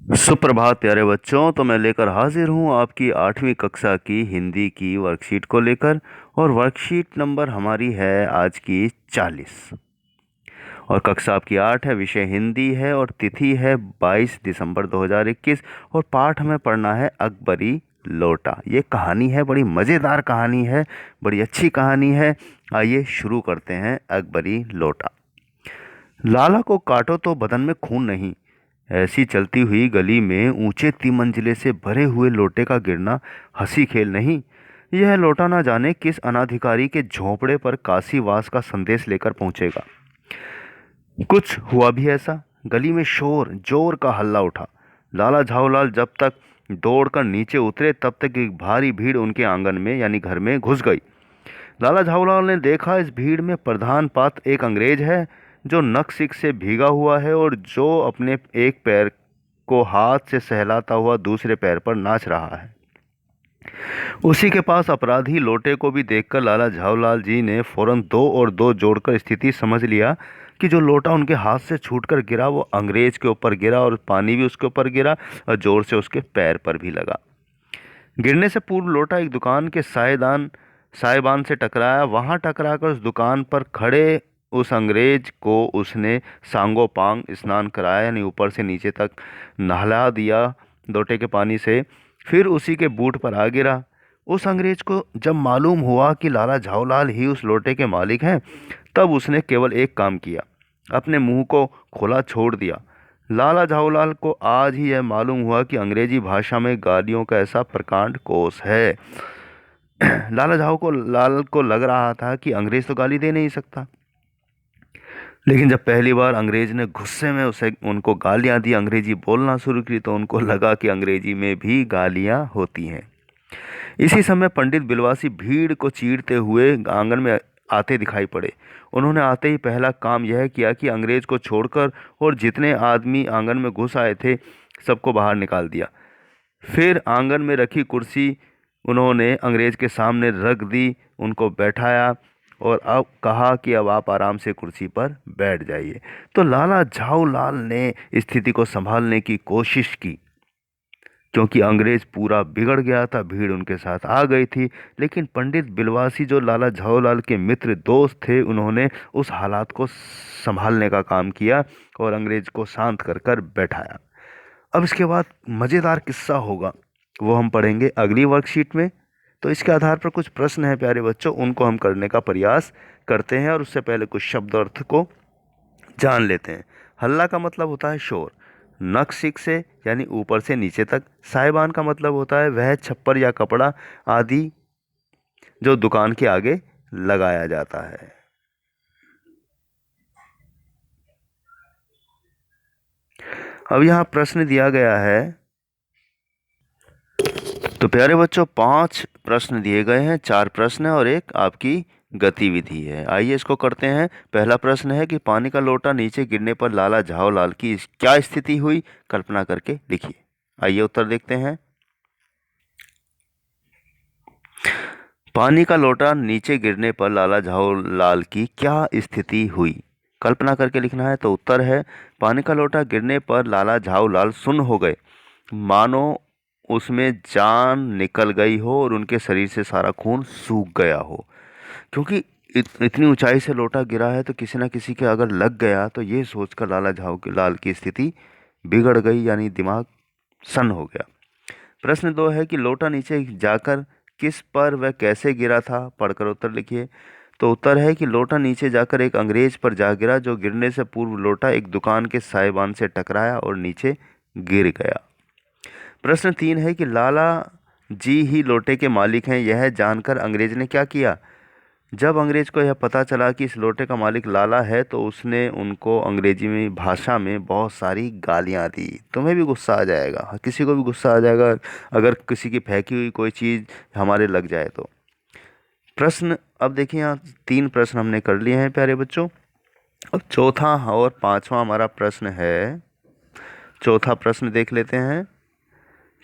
सुप्रभात प्यारे बच्चों। तो मैं लेकर हाजिर हूँ आपकी 8वीं कक्षा की हिंदी की वर्कशीट को लेकर। और वर्कशीट नंबर हमारी है आज की 40। और कक्षा आपकी 8 है, विषय हिंदी है और तिथि है 22 दिसंबर 2021। और पाठ हमें पढ़ना है अकबरी लोटा। ये कहानी है, बड़ी मज़ेदार कहानी है, बड़ी अच्छी कहानी है। आइए शुरू करते हैं। अकबरी लोटा। लाला को काटो तो बदन में खून नहीं, ऐसी चलती हुई गली में ऊंचे तिमंजिले से भरे हुए लोटे का गिरना हंसी खेल नहीं। यह लोटा ना जाने किस अनाधिकारी के झोंपड़े पर काशीवास का संदेश लेकर पहुंचेगा। कुछ हुआ भी ऐसा। गली में शोर जोर का हल्ला उठा। लाला झाऊलाल जब तक दौड़कर नीचे उतरे तब तक एक भारी भीड़ उनके आंगन में यानी घर में घुस गई। लाला झाऊलाल ने देखा, इस भीड़ में प्रधान पात्र एक अंग्रेज है जो नक-सिक से भीगा हुआ है और जो अपने एक पैर को हाथ से सहलाता हुआ दूसरे पैर पर नाच रहा है। उसी के पास अपराधी लोटे को भी देखकर लाला झाऊलाल जी ने फौरन दो और दो जोड़कर स्थिति समझ लिया कि जो लोटा उनके हाथ से छूटकर गिरा वो अंग्रेज के ऊपर गिरा और पानी भी उसके ऊपर गिरा और जोर से उसके पैर पर भी लगा। गिरने से पूर्व लोटा एक दुकान के साइबान से टकराया। वहां टकराकर उस दुकान पर खड़े उस अंग्रेज को उसने सांगोपांग स्नान कराया, यानी ऊपर से नीचे तक नहला दिया लोटे के पानी से। फिर उसी के बूट पर आ गिरा। उस अंग्रेज को जब मालूम हुआ कि लाला झाऊलाल ही उस लोटे के मालिक हैं, तब उसने केवल एक काम किया, अपने मुंह को खुला छोड़ दिया। लाला झाऊलाल को आज ही यह मालूम हुआ कि अंग्रेजी भाषा में गालियों का ऐसा प्रकांड कोश है। लाल को लग रहा था कि अंग्रेज तो गाली दे नहीं सकता, लेकिन जब पहली बार अंग्रेज ने गुस्से में उनको गालियां दी, अंग्रेजी बोलना शुरू की, तो उनको लगा कि अंग्रेजी में भी गालियां होती हैं। इसी समय पंडित बिलवासी भीड़ को चीरते हुए आंगन में आते दिखाई पड़े। उन्होंने आते ही पहला काम यह किया कि अंग्रेज को छोड़कर और जितने आदमी आंगन में घुस आए थे सबको बाहर निकाल दिया। फिर आंगन में रखी कुर्सी उन्होंने अंग्रेज के सामने रख दी, उनको बैठाया और अब कहा कि अब आप आराम से कुर्सी पर बैठ जाइए। तो लाला झाऊलाल ने स्थिति को संभालने की कोशिश की, क्योंकि अंग्रेज पूरा बिगड़ गया था, भीड़ उनके साथ आ गई थी। लेकिन पंडित बिलवासी जो लाला झाऊलाल के मित्र दोस्त थे, उन्होंने उस हालात को संभालने का काम किया और अंग्रेज को शांत कर कर बैठाया। अब इसके बाद मज़ेदार किस्सा होगा, वो हम पढ़ेंगे अगली वर्कशीट में। तो इसके आधार पर कुछ प्रश्न हैं प्यारे बच्चों, उनको हम करने का प्रयास करते हैं। और उससे पहले कुछ शब्द अर्थ को जान लेते हैं। हल्ला का मतलब होता है शोर। नक सिक से यानी ऊपर से नीचे तक। साहिबान का मतलब होता है वह छप्पर या कपड़ा आदि जो दुकान के आगे लगाया जाता है। अब यहाँ प्रश्न दिया गया है, तो प्यारे बच्चों 5 प्रश्न दिए गए हैं, 4 प्रश्न है और एक आपकी गतिविधि है। आइए इसको करते हैं। पहला प्रश्न है कि पानी का लोटा नीचे गिरने पर लाला झाऊलाल की क्या स्थिति हुई, कल्पना करके लिखिए। आइए उत्तर देखते हैं। पानी का लोटा नीचे गिरने पर लाला झाऊलाल की क्या स्थिति हुई, कल्पना करके लिखना है। तो उत्तर है, पानी का लोटा गिरने पर लाला झाऊलाल सुन्न हो गए, मानो उसमें जान निकल गई हो और उनके शरीर से सारा खून सूख गया हो। क्योंकि इतनी ऊंचाई से लोटा गिरा है तो किसी ना किसी के अगर लग गया तो ये सोचकर लाला झाऊलाल की स्थिति बिगड़ गई, यानी दिमाग सन्न हो गया। प्रश्न 2 है कि लोटा नीचे जाकर किस पर व कैसे गिरा था, पढ़कर उत्तर लिखिए। तो उत्तर है कि लोटा नीचे जाकर एक अंग्रेज पर जा गिरा, जो गिरने से पूर्व लोटा एक दुकान के साइबान से टकराया और नीचे गिर गया। प्रश्न 3 है कि लाला जी ही लोटे के मालिक हैं, यह जानकर अंग्रेज ने क्या किया। जब अंग्रेज को यह पता चला कि इस लोटे का मालिक लाला है तो उसने उनको अंग्रेजी में भाषा में बहुत सारी गालियां दी। तुम्हें भी गुस्सा आ जाएगा, किसी को भी गुस्सा आ जाएगा अगर किसी की फेंकी हुई कोई चीज़ हमारे लग जाए तो। प्रश्न अब देखिए, यहाँ 3 प्रश्न हमने कर लिए हैं प्यारे बच्चों। अब चौथा और 5वां हमारा प्रश्न है। चौथा प्रश्न देख लेते हैं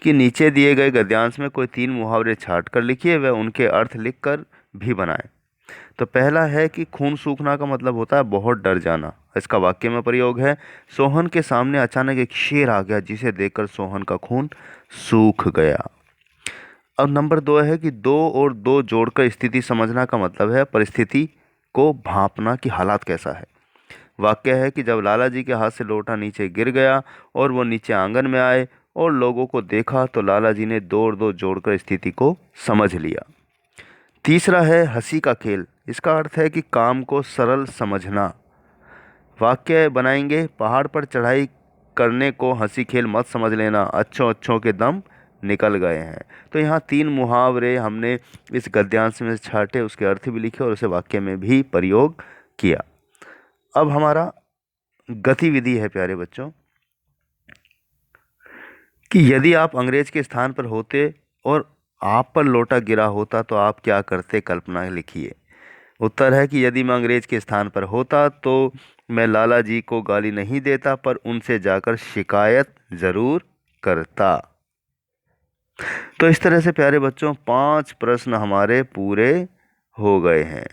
कि नीचे दिए गए गद्यांश में कोई 3 मुहावरे छांट कर लिखिए व उनके अर्थ लिखकर भी बनाएं। तो पहला है कि खून सूखना का मतलब होता है बहुत डर जाना, इसका वाक्य में प्रयोग है। सोहन के सामने अचानक एक शेर आ गया जिसे देखकर सोहन का खून सूख गया। अब नंबर 2 है कि दो और दो जोड़कर स्थिति समझना का मतलब है परिस्थिति को भांपना कि हालात कैसा है। वाक्य है कि जब लाला जी के हाथ से लोटा नीचे गिर गया और वो नीचे आंगन में आए और लोगों को देखा तो लाला जी ने दो और दो जोड़कर स्थिति को समझ लिया। तीसरा है हंसी का खेल। इसका अर्थ है कि काम को सरल समझना। वाक्य बनाएंगे, पहाड़ पर चढ़ाई करने को हंसी खेल मत समझ लेना, अच्छों अच्छों के दम निकल गए हैं। तो यहाँ 3 मुहावरे हमने इस गद्यांश में छाटे, उसके अर्थ भी लिखे और उसे वाक्य में भी प्रयोग किया। अब हमारा गतिविधि है प्यारे बच्चों कि यदि आप अंग्रेज के स्थान पर होते और आप पर लोटा गिरा होता तो आप क्या करते, कल्पना लिखिए। उत्तर है कि यदि मैं अंग्रेज के स्थान पर होता तो मैं लाला जी को गाली नहीं देता पर उनसे जाकर शिकायत ज़रूर करता। तो इस तरह से प्यारे बच्चों 5 प्रश्न हमारे पूरे हो गए हैं।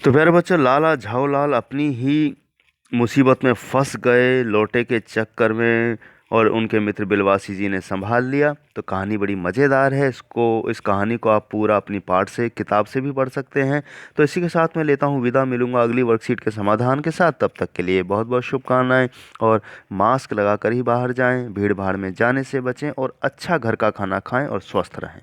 तो प्यारे बच्चों लाला झाऊलाल अपनी ही मुसीबत में फंस गए लोटे के चक्कर में और उनके मित्र बिलवासी जी ने संभाल लिया। तो कहानी बड़ी मज़ेदार है। इस कहानी को आप पूरा अपनी पाठ से किताब से भी पढ़ सकते हैं। तो इसी के साथ मैं लेता हूँ विदा, मिलूंगा अगली वर्कशीट के समाधान के साथ। तब तक के लिए बहुत बहुत शुभकामनाएं और मास्क लगाकर ही बाहर जाएं, भीड़ भाड़ में जाने से बचें और अच्छा घर का खाना खाएं और स्वस्थ रहें।